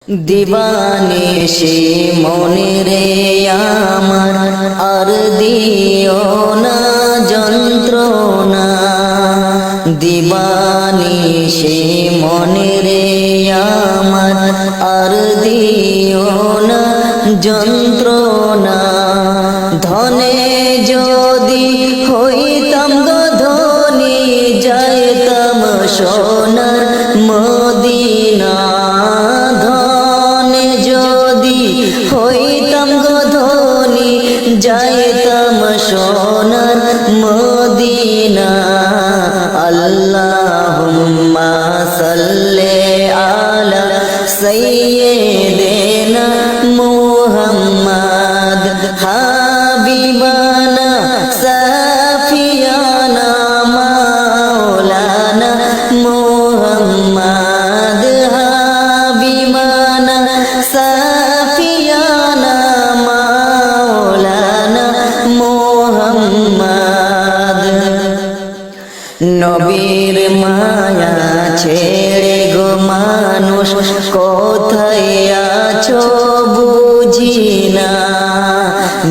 দিবানিশি মনে রে আমার আর দিও না যন্ত্রণা, দিবানিশি মনে রে আমার আর দিও না যন্ত্রণা। ধনে যদি হইতাম গো ধনী, যাইতাম সোনার মদিনা। ধনে যদি হইতাম গো ধনী, যাইতাম সোনার মদিনা। আল্লাহুম্মা সাল্লি আলা সাইয়্যিদিনা মুহাম্মাদ হাবিবানা সাফিয়ানা মাওলানা মুহাম্মাদ হাবিবানা সাফিয়ানা মাওলানা মুহাম্মাদ। নবীর মায়া ছেড়ে গো মানুষ কোথায় আছো বুঝি না।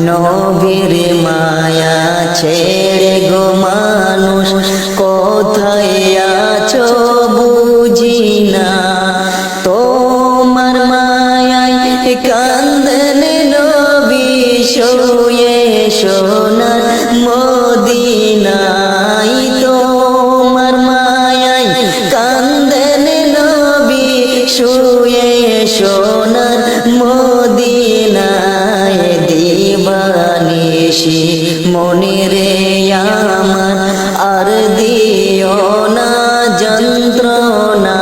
নবীর মায়া ছেড়ে গো মানুষ কোথায় আছো বুঝি না। তোমার মায়ায় কান্দেন নবী শুয়ে সোনার মদিনায়। তোমার মায়ায় কান্দেন নবী শুয়ে সোনার মদিনায়। দিবানিশি মনে রে আমার আর দিও না যন্ত্রণা।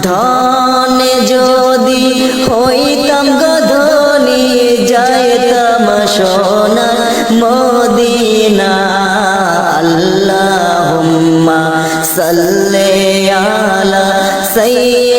ধনে যদি হইতাম গো ধনী, যাইতাম সোনার মদিনা। আল্লাহুম্মা সাল্লি আলা সাইয়্যিদিনা